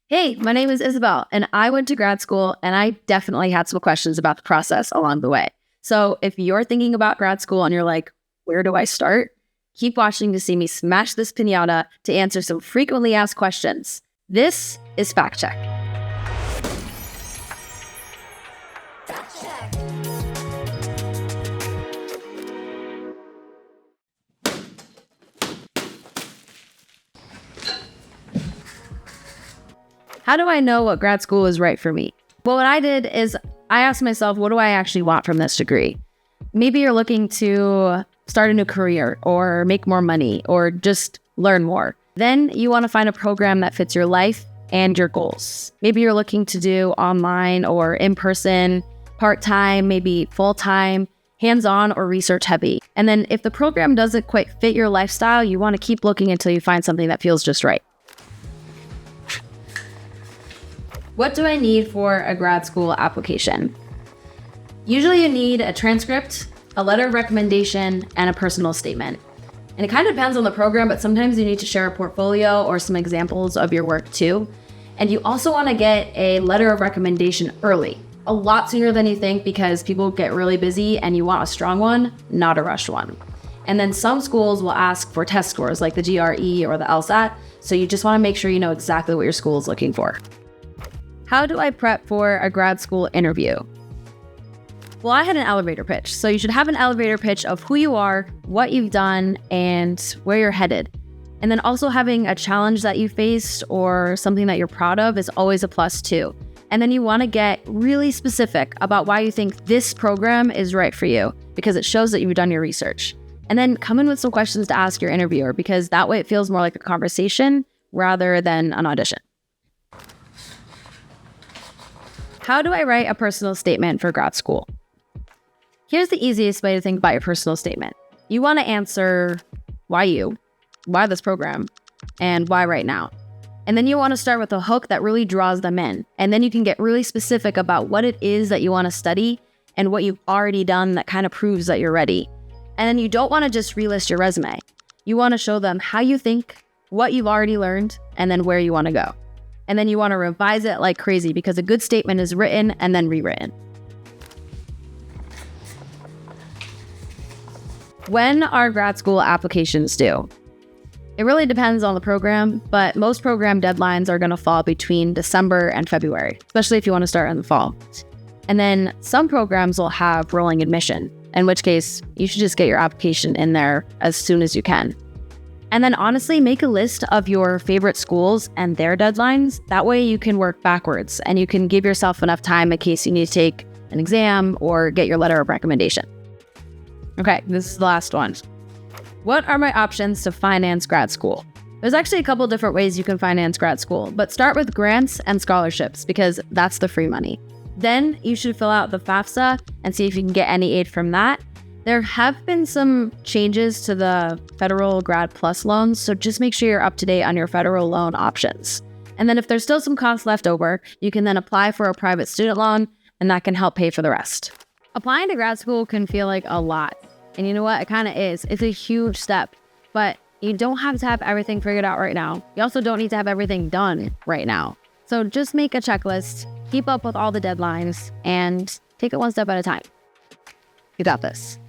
Hey, my name is Isabel, and I went to grad school, and I definitely had some questions about the process along the way. So if you're thinking about grad school and you're like, where do I start? Keep watching to see me smash this piñata to answer some frequently asked questions. This is Fact Check. How do I know what grad school is right for me? Well, what I did is I asked myself, what do I actually want from this degree? Maybe you're looking to start a new career or make more money or just learn more. Then you want to find a program that fits your life and your goals. Maybe you're looking to do online or in-person, part-time, maybe full-time, hands-on or research heavy. And then if the program doesn't quite fit your lifestyle, you want to keep looking until you find something that feels just right. What do I need for a grad school application? Usually you need a transcript, a letter of recommendation, and a personal statement. And it kind of depends on the program, but sometimes you need to share a portfolio or some examples of your work too. And you also want to get a letter of recommendation early, a lot sooner than you think, because people get really busy and you want a strong one, not a rushed one. And then some schools will ask for test scores like the GRE or the LSAT, so you just want to make sure you know exactly what your school is looking for. How do I prep for a grad school interview? Well, I had an elevator pitch, so you should have an elevator pitch of who you are, what you've done, and where you're headed. And then also having a challenge that you faced or something that you're proud of is always a plus too. And then you want to get really specific about why you think this program is right for you, because it shows that you've done your research. And then come in with some questions to ask your interviewer, because that way it feels more like a conversation rather than an audition. How do I write a personal statement for grad school? Here's the easiest way to think about your personal statement. You want to answer why you, why this program, and why right now. And then you want to start with a hook that really draws them in. And then you can get really specific about what it is that you want to study and what you've already done that kind of proves that you're ready. And then you don't want to just relist your resume. You want to show them how you think, what you've already learned, and then where you want to go. And then you want to revise it like crazy, because a good statement is written and then rewritten. When are grad school applications due? It really depends on the program, but most program deadlines are going to fall between December and February, especially if you want to start in the fall. And then some programs will have rolling admission, in which case you should just get your application in there as soon as you can. And then honestly, make a list of your favorite schools and their deadlines. That way you can work backwards and you can give yourself enough time in case you need to take an exam or get your letter of recommendation. Okay, this is the last one. What are my options to finance grad school? There's actually a couple different ways you can finance grad school, but start with grants and scholarships because that's the free money. Then you should fill out the FAFSA and see if you can get any aid from that. There have been some changes to the federal Grad Plus loans, so just make sure you're up to date on your federal loan options. And then if there's still some costs left over, you can then apply for a private student loan, and that can help pay for the rest. Applying to grad school can feel like a lot. And you know what? It kind of is. It's a huge step, but you don't have to have everything figured out right now. You also don't need to have everything done right now. So just make a checklist, keep up with all the deadlines, and take it one step at a time. You got this.